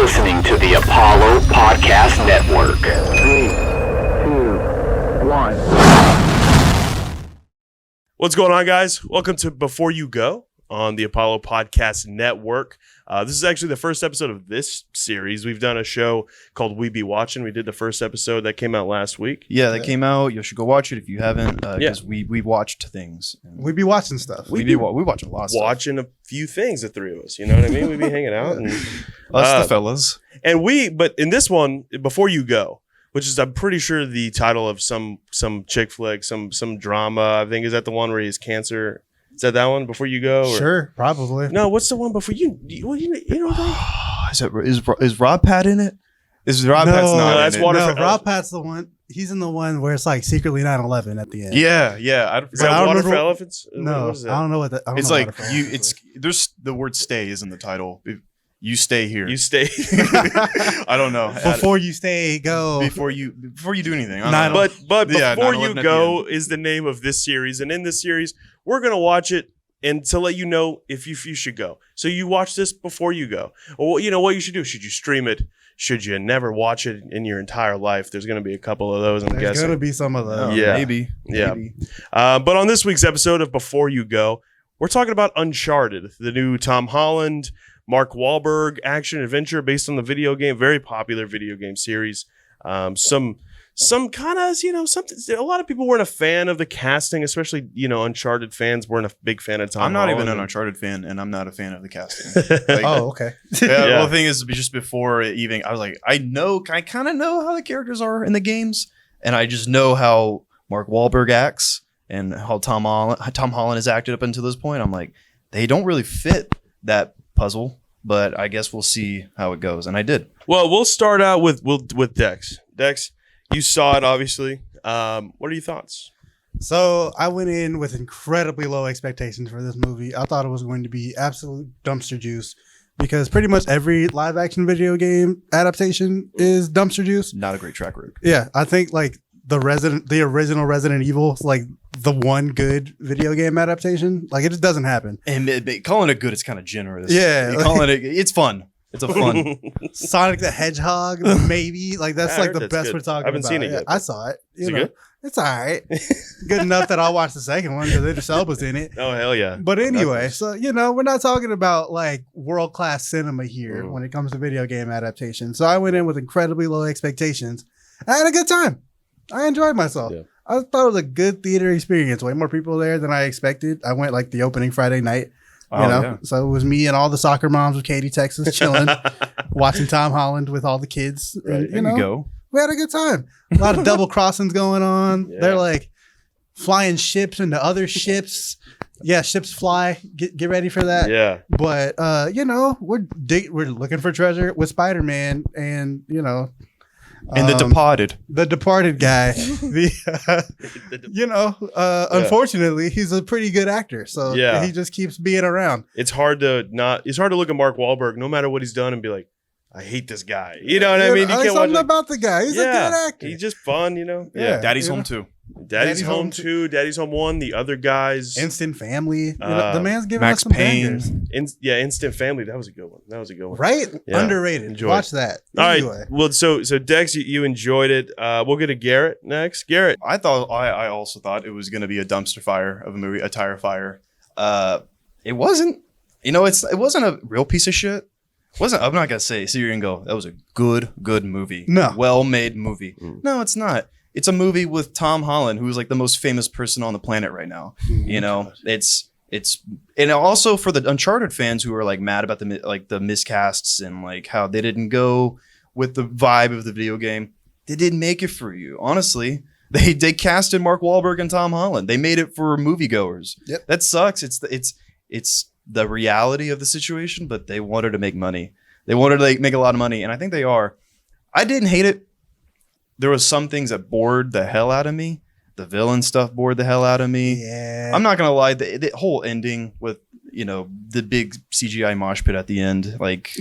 listening to the Apollo Podcast Network. 3, 2, 1. What's going on, guys? Welcome to Before You Go on the Apollo Podcast Network. This is actually the first episode of this series. We've done a show called We Be Watching. We did the first episode that came out last week. Yeah, that came out. You should go watch it if you haven't, because we watched things. We be watching stuff. We watch a lot of stuff. Watching a few things, the three of us. You know what I mean? We be hanging out. And, Us, the fellas. But in this one, Before You Go, which is, I'm pretty sure, the title of some chick flick, some drama. I think, is that the one where he has cancer? Is that one, Before You Go? Or? Sure, probably. No, what's the one before you? You know Is Rob Pat in it? Is Rob Pat's not no, in that's it? Water. No, Rob Pat's the one. He's in the one where it's like secretly 9/11 at the end. Yeah. Is that Water for Elephants? No, what is that? I don't know what that. I don't It's know like Water for you. Elephants It's there's the word "stay" is in the title. You stay here. You stay. I don't know. is. Before you stay, go. Before you do anything. I don't know. But Yeah, Before 9/11 You at the Go end. is the name of this series, and in this series, we're gonna watch it and to let you know if you should go. So you watch this before you go. Or you know what you should do? Should you stream it? Should you never watch it in your entire life? There's gonna be a couple of those. I'm There's guessing. gonna be some of those. Yeah. Maybe. Yeah. Maybe. But on this week's episode of Before You Go, we're talking about Uncharted, the new Tom Holland, Mark Wahlberg action adventure based on the video game, very popular video game series. Some kind of, something. A lot of people weren't a fan of the casting, especially, Uncharted fans weren't a big fan of Tom I'm not Holland. even an Uncharted fan, and I'm not a fan of the casting. Like, Oh, okay. Yeah, Yeah. Well, the thing is, just before it even, I was like, I kind of know how the characters are in the games, and I just know how Mark Wahlberg acts and how Tom Holland has acted up until this point. I'm like, they don't really fit that puzzle, but I guess we'll see how it goes, and I did. Well, we'll start out with Dex. Dex, you saw it, obviously. What are your thoughts? So I went in with incredibly low expectations for this movie. I thought it was going to be absolute dumpster juice because pretty much every live action video game adaptation is dumpster juice. Not a great track record. Yeah, I think like the original Resident Evil is like the one good video game adaptation. Like it just doesn't happen. And calling it good is kind of generous. Yeah. Calling it's fun. It's a fun. Sonic the Hedgehog, maybe like that's I like heard the that's best good. we're talking I haven't about. seen it Yeah, yet, I but- saw it. Is it good? It's all right. Good enough that I'll watch the second one because Idris Elba's in it. Oh, hell yeah. But anyway, Nice. so we're not talking about like world class cinema here Mm. when it comes to video game adaptation. So I went in with incredibly low expectations. I had a good time. I enjoyed myself. Yeah. I thought it was a good theater experience. Way more people there than I expected. I went like the opening Friday night. Yeah. So it was me and all the soccer moms of Katy, Texas, chilling, watching Tom Holland with all the kids. Right. And, There you go. we had a good time. A lot of double crossings going on. Yeah. They're like flying ships into other ships. Yeah, ships fly. Get ready for that. Yeah. But we're looking for treasure with Spider-Man, and And the Departed. the Departed guy. Unfortunately, he's a pretty good actor, so Yeah. he just keeps being around. It's hard to look at Mark Wahlberg, no matter what he's done, and be like, I hate this guy. You know what I mean? You can't watch something about the guy. He's a good actor. He's just fun, Yeah. Daddy's you Home know? too. Daddy's Home 2, Daddy's Home 1, the other guys. Instant Family. The man's giving Max us some Payne. bangers. Instant Family. That was a good one. Right? Yeah. Underrated. Enjoy Watch that. All Anyway. right. Well, so Dex, you enjoyed it. We'll get to Garrett next. Garrett. I also thought it was going to be a dumpster fire of a movie, a tire fire. It wasn't. It wasn't a real piece of shit. I'm not gonna say sit here and go, that was a good movie. No. Well-made movie. Mm. No, it's not. It's a movie with Tom Holland, who's like the most famous person on the planet right now. It's and also for the Uncharted fans who are like mad about the miscasts and like how they didn't go with the vibe of the video game. They didn't make it for you. Honestly, they casted Mark Wahlberg and Tom Holland. They made it for moviegoers. Yep. That sucks. It's the reality of the situation, but they wanted to make money. They wanted to make a lot of money, and I think they are. I didn't hate it. There was some things that bored the hell out of me. The villain stuff bored the hell out of me. Yeah. I'm not gonna lie. The whole ending with the big CGI mosh pit at the end. Like,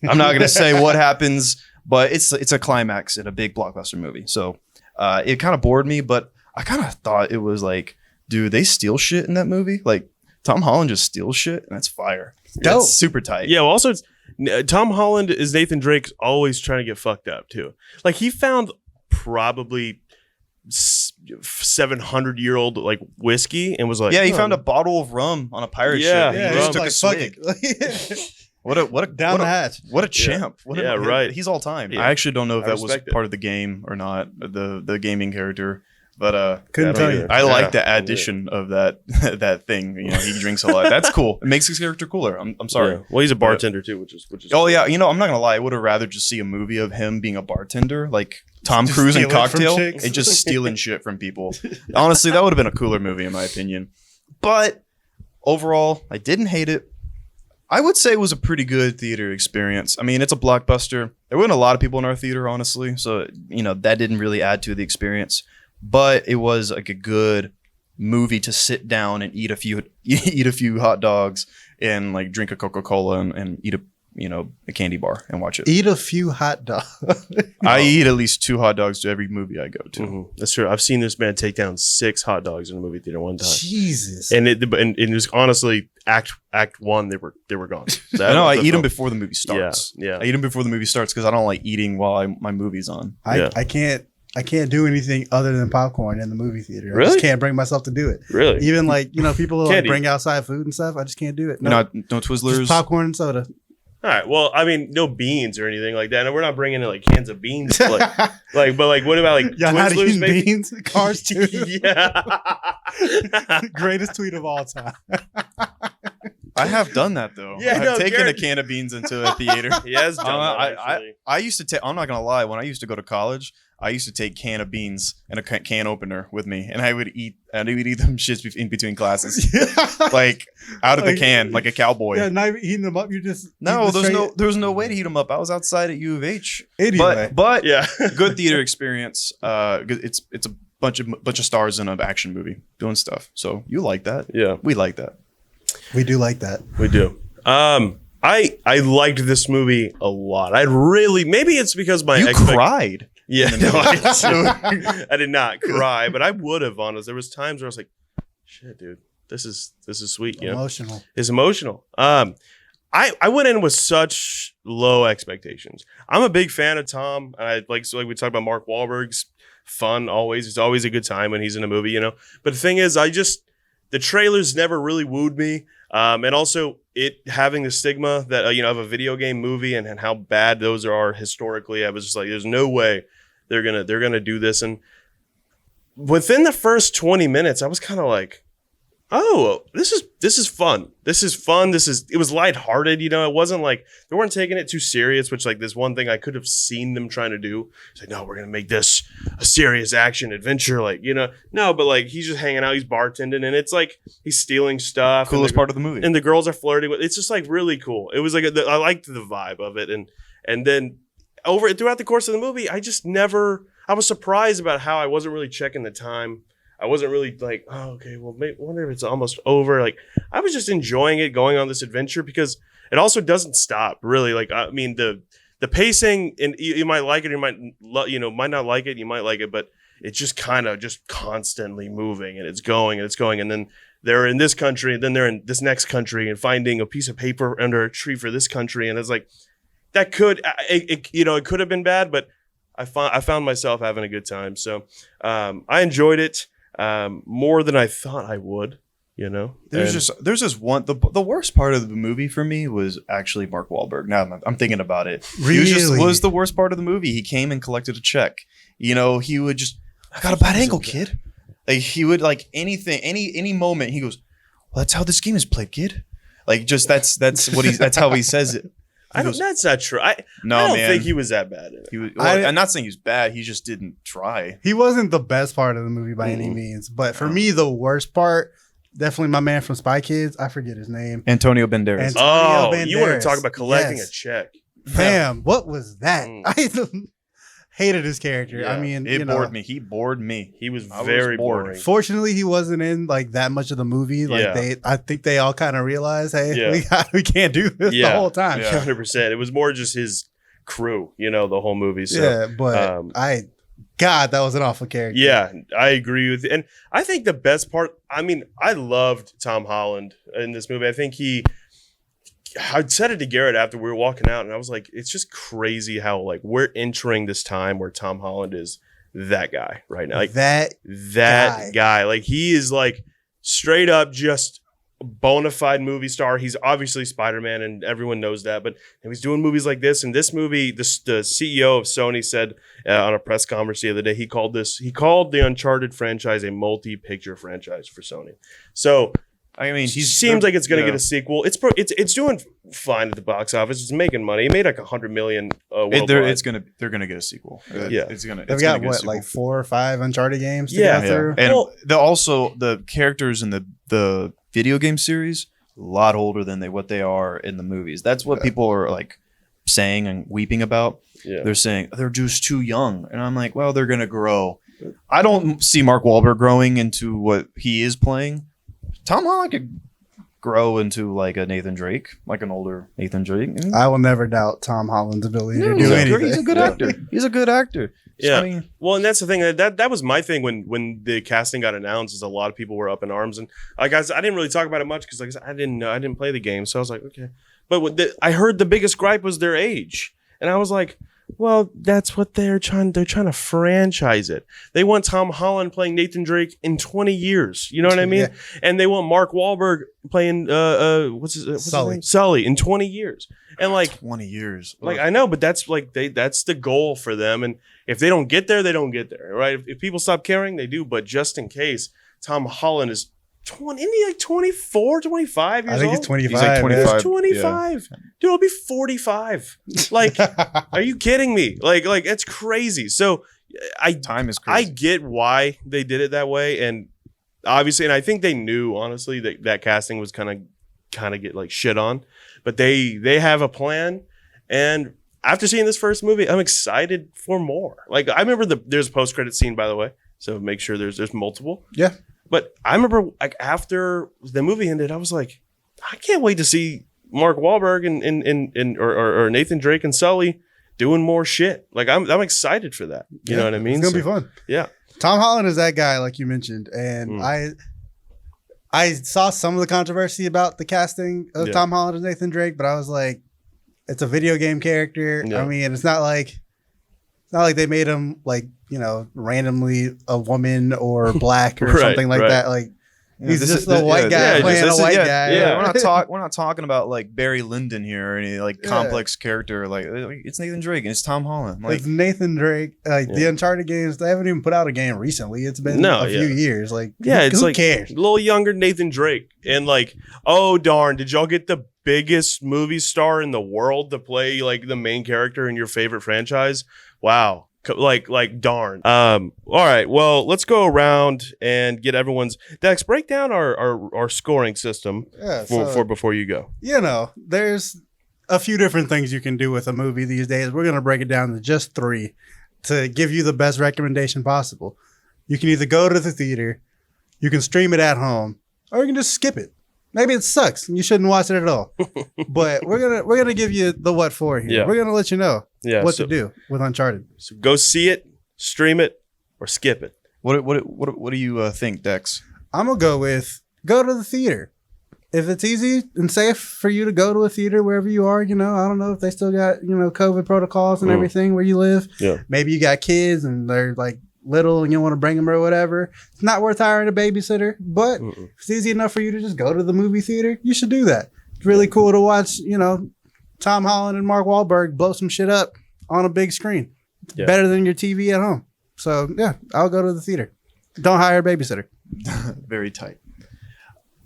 I'm not gonna say what happens, but it's a climax in a big blockbuster movie. So it kind of bored me, but I kind of thought it was like, dude, they steal shit in that movie. Like Tom Holland just steals shit, and that's fire. Dope. That's super tight. Yeah. Well, also, Tom Holland is Nathan Drake's always trying to get fucked up too. Like he found probably 700-year-old like whiskey and was like, Yeah, he found a bottle of rum on a pirate Yeah, ship. yeah, He rum. just took like, a fuck swig. it. What a Down what the a, hatch. What a champ. What Yeah, a, right. He's all time. Yeah. I actually don't know if I that was respect it. part of the game or not, the gaming character. But Couldn't Yeah, tell me you. either. I like Yeah, the addition of that that thing. You know, he drinks a lot. That's cool. It makes his character cooler. I'm sorry. Yeah. Well, he's a bartender too, which is Oh yeah, you know, I'm not gonna lie. I would have rather just see a movie of him being a bartender, like Tom Cruise in stealing from Cocktail, chicks. and just stealing shit from people. Honestly, that would have been a cooler movie in my opinion. But overall, I didn't hate it. I would say it was a pretty good theater experience. I mean, it's a blockbuster. There weren't a lot of people in our theater, honestly, so you know that didn't really add to the experience. But it was like a good movie to sit down and eat a few hot dogs and like drink a Coca-Cola and eat a candy bar and watch it. Eat a few hot dogs. I eat at least 2 hot dogs to every movie I go to. Mhm. That's true. I've seen this man take down 6 hot dogs in a movie theater one time. Jesus. And it was honestly act one. They were gone. I know. I was the eat them film. before the movie starts. Yeah. I eat them before the movie starts because I don't like eating while my movie's on. Yeah. I can't do anything other than popcorn in the movie theater. I Really? just can't bring myself to do it. Really. Even like, people like Candy. bring outside food and stuff. I just can't do it. No, no just Twizzlers. popcorn and soda. All right. Well, I mean, no beans or anything like that. And we're not bringing in like cans of beans. But like, what about like Y'all not Twizzlers? eating Maybe. beans? Cars too. Yeah. Greatest tweet of all time. I have done that though. Yeah, I've no, taken Garrett- a can of beans into a theater. He has done that, I actually. used to take. I'm not gonna lie. When I used to go to college, I used to take can of beans and a can opener with me, and I would eat. And I would eat them shits in between classes, like out of the can, like a cowboy. Yeah, not even heating them up. You just No, eat the there was no way to heat them up. I was outside at U of H. Anyway. But Yeah. good theater experience. It's a bunch of stars in an action movie doing stuff. So you like that? Yeah. We like that. We do like that. We do. I liked this movie a lot. Maybe it's because my You cried. Yeah, no, I did not cry, but I would have. Honest, there was times where I was like, "Shit, dude, this is sweet." You know, Emotional. it's emotional. I went in with such low expectations. I'm a big fan of Tom. I like we talked about Mark Wahlberg's fun always. It's always a good time when he's in a movie, you know. But the thing is, the trailers never really wooed me. And also it having the stigma that of a video game movie and how bad those are historically. I was just like, there's no way they're gonna do this. And within the first 20 minutes, I was kind of like, oh, this is fun. It was lighthearted, you know. It wasn't like they weren't taking it too serious, which like this one thing I could have seen them trying to do. It's like, no, we're gonna make this a serious action adventure, like, you know. No, but like he's just hanging out, he's bartending, and it's like he's stealing stuff. Coolest part of the movie. And the girls are flirting with. It's just like really cool. It was like I liked the vibe of it, and then throughout the course of the movie, I was surprised about how I wasn't really checking the time. I wasn't really like, oh, okay, well, wonder if it's almost over. Like, I was just enjoying it, going on this adventure, because it also doesn't stop, really. Like, I mean, the pacing, and you might like it, you might not like it, you might like it, but it's just kind of just constantly moving, and it's going, and then they're in this country, and then they're in this next country, and finding a piece of paper under a tree for this country, and it's like, that it could have been bad, but I found myself having a good time. So I enjoyed it. More than I thought I would, you know. There's just one. The worst part of the movie for me was actually Mark Wahlberg. Now I'm thinking about it. Really? He was the worst part of the movie. He came and collected a check. You know, he would just, I got a bad angle, kid. Like he would like anything, any moment. He goes, well, that's how this game is played, kid. Like just that's how he says it. That's not true. I No, don't man. think he was that bad in it. He was, I'm not saying he was bad. He just didn't try. He wasn't the best part of the movie by any means, but for me, the worst part, definitely my man from Spy Kids. I forget his name. Antonio Banderas. Oh, Antonio you want to Banderas. talk about collecting Yes. a check? Fam, what was that? Mm. I hated his character. Yeah, I mean, It bored me. He bored me. He was I was very bored. boring. Fortunately, he wasn't in like that much of the movie. Like Yeah. I think they all kind of realized, hey, Yeah. we can't do this the Yeah. whole time. Yeah. 100%. It was more just his crew, you know, the whole movie. So Yeah, but God, that was an awful character. yeah, I agree with you. And I think the best part, I mean, I loved Tom Holland in this movie. I think I said it to Garrett after we were walking out, and I was like, it's just crazy how like we're entering this time where Tom Holland is that guy right now. Like that guy. Like he is like straight up just a bona fide movie star. He's obviously Spider-Man, and everyone knows that, but he's doing movies like this. And this movie, the CEO of Sony said on a press conference the other day, he called the Uncharted franchise a multi-picture franchise for Sony. So I mean, he seems like it's going to get a sequel. It's doing fine at the box office. It's making money. It made like $100 million. They're gonna get a sequel. Yeah, they've got what, like 4 or 5 Uncharted games to go through. And the characters in the video game series a lot older than what they are in the movies. That's what people are like saying and weeping about. Yeah. They're saying they're just too young, and I'm like, well, they're gonna grow. I don't see Mark Wahlberg growing into what he is playing. Tom Holland could grow into like a Nathan Drake, like an older Nathan Drake. I will never doubt Tom Holland's ability to do anything. He's a good actor. He's a good actor. Yeah. I mean, well, and that's the thing that was my thing when the casting got announced. Is a lot of people were up in arms, and guys, I didn't really talk about it much because like I said, I didn't play the game, so I was like, okay. But I heard the biggest gripe was their age, and I was like, well, that's what they're trying to franchise it. They want Tom Holland playing Nathan Drake in 20 years. You know what I mean? Yeah. And they want Mark Wahlberg playing what's his name? Sully in 20 years. And like 20 years. Like I know, but that's like that's the goal for them. And if they don't get there, they don't get there. Right? If people stop caring, they do. But just in case, Tom Holland is 20, isn't he like 24, 25 years old? I think he's 25. He's like 25. He's 25. Yeah. Dude, I'll be 45. Like, are you kidding me? Like it's crazy. So time is crazy. I get why they did it that way. And obviously, and I think they knew, honestly, that casting was kind of get like shit on. But they have a plan. And after seeing this first movie, I'm excited for more. Like, I remember there's a post-credit scene, by the way. So make sure there's multiple. Yeah. But I remember like after the movie ended, I was like, I can't wait to see Mark Wahlberg and or Nathan Drake and Sully doing more shit. Like I'm excited for that. You know what I mean? It's gonna be fun. Yeah. Tom Holland is that guy, like you mentioned, and I saw some of the controversy about the casting of Tom Holland as Nathan Drake, but I was like, it's a video game character. Yeah. I mean, it's not like they made him like, you know, randomly a woman or black or something like that. Like he's just a white guy playing a white guy. Yeah, we're not talking about like Barry Lyndon here or any like complex character. Like it's Nathan Drake and it's Tom Holland. Like it's Nathan Drake. Like the Uncharted games, they haven't even put out a game recently. It's been a few years. Like it's who like cares? A little younger Nathan Drake, and like, oh darn, did y'all get the biggest movie star in the world to play like the main character in your favorite franchise? Wow. Like darn. All right. Well, let's go around and get everyone's Dex. Break down our scoring system for before you go. You know, there's a few different things you can do with a movie these days. We're gonna break it down to just 3 to give you the best recommendation possible. You can either go to the theater, you can stream it at home, or you can just skip it. Maybe it sucks and you shouldn't watch it at all. But we're gonna give you the what for here. Yeah. We're gonna let you know what to do with Uncharted. So go see it, stream it, or skip it. What do you think, Dex? I'm gonna go to the theater. If it's easy and safe for you to go to a theater wherever you are, you know, I don't know if they still got, you know, COVID protocols and everything where you live. Yeah. Maybe you got kids and they're like little and you want to bring them or whatever. It's not worth hiring a babysitter, but if it's easy enough for you to just go to the movie theater, you should do that. It's really cool to watch, you know, Tom Holland and Mark Wahlberg blow some shit up on a big screen. It's better than your TV at home. So yeah, I'll go to the theater. Don't hire a babysitter. Very tight.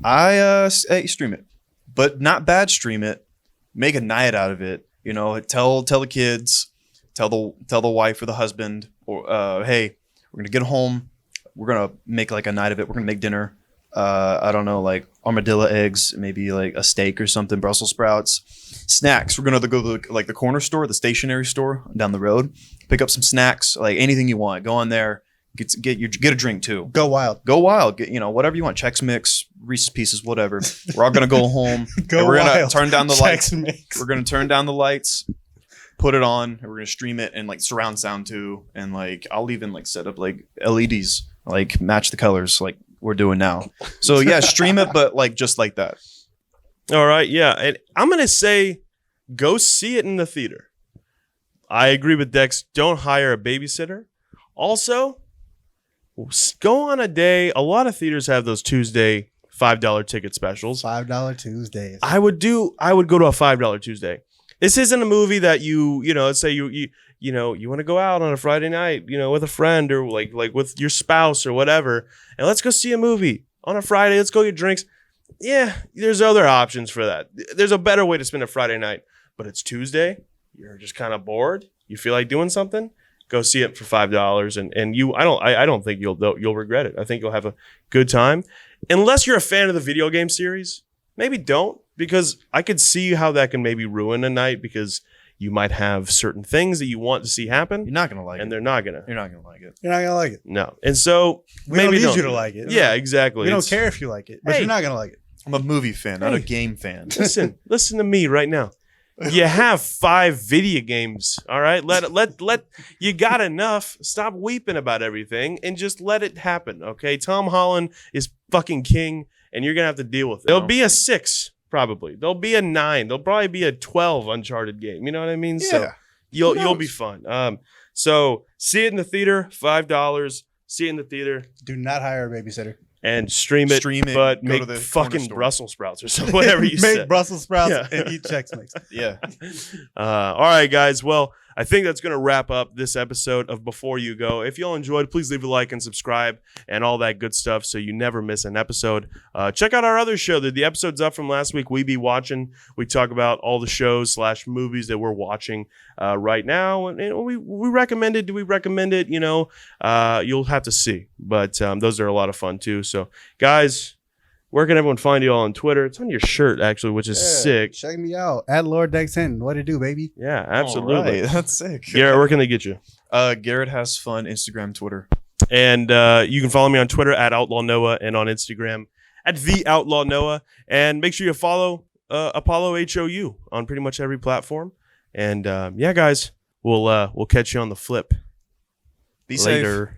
I stream it, but not bad. Stream it. Make a night out of it. You know, tell the kids, tell the wife or the husband, or hey, we're gonna get home. We're gonna make like a night of it. We're gonna make dinner. I don't know, like armadillo eggs, maybe like a steak or something, Brussels sprouts, snacks. We're gonna go to the corner store, the stationery store down the road, pick up some snacks, like anything you want. Go in there, get a drink too. Go wild. Get, you know, whatever you want. Chex Mix, Reese's Pieces, whatever. We're all gonna go home. We're gonna turn down the lights. Mix. We're gonna turn down the lights, put it on, and we're gonna stream it and like surround sound too. And like I'll even like set up like LEDs, like match the colors like we're doing now. So yeah, stream it, but like just like that. All right, yeah. And I'm going to say go see it in the theater. I agree with Dex. Don't hire a babysitter. Also, go on a day. A lot of theaters have those Tuesday $5 ticket specials. $5 Tuesdays. I would go to a $5 Tuesday. This isn't a movie that let's say you want to go out on a Friday night, with a friend or like with your spouse or whatever, and let's go see a movie on a Friday. Let's go get drinks. Yeah, there's other options for that. There's a better way to spend a Friday night, but it's Tuesday. You're just kind of bored. You feel like doing something. Go see it for $5, and I don't think you'll regret it. I think you'll have a good time, unless you're a fan of the video game series. Maybe don't, because I could see how that can maybe ruin a night because you might have certain things that you want to see happen. You're not gonna like and it. they're not gonna. You're not gonna like it. You're not gonna like it. No, and so We maybe don't need you to like it. Yeah, exactly. We don't care if you like it, but Hey. you're not gonna like it. I'm a movie fan, not a Hey. game fan. Listen to me right now. You have 5 video games, all right? Let you got enough. Stop weeping about everything and just let it happen, okay? Tom Holland is fucking king, and you're gonna have to deal with it. There'll be a 6, probably. There'll be a 9. There'll probably be a 12 Uncharted game. You know what I mean? So Yeah. you'll be fun. So see it in the theater, $5. See it in the theater Do not hire a babysitter. and stream it, Stream it, but go make to the corner fucking store. Brussels sprouts or something, whatever you Make said. Brussels sprouts Yeah. and eat Chex Mix. Yeah. All right, guys. Well, I think that's going to wrap up this episode of Before You Go. If y'all enjoyed, please leave a like and subscribe and all that good stuff so you never miss an episode. Check out our other show. The episode's up from last week, We Be Watching. We talk about all the shows / movies that we're watching right now. And we recommend it. Do we recommend it? You'll have to see. But those are a lot of fun, too. So, guys, where can everyone find you all on Twitter? It's on your shirt, actually, which is sick. Check me out at Lord Dex10. What it do, baby? Yeah, absolutely. All right, that's sick. Garrett, where can they get you? Garrett has fun. Instagram, Twitter. And you can follow me on Twitter at Outlaw Noah and on Instagram at The Outlaw Noah. And make sure you follow Apollo HOU on pretty much every platform. And yeah, guys, we'll catch you on the flip Be safe. later.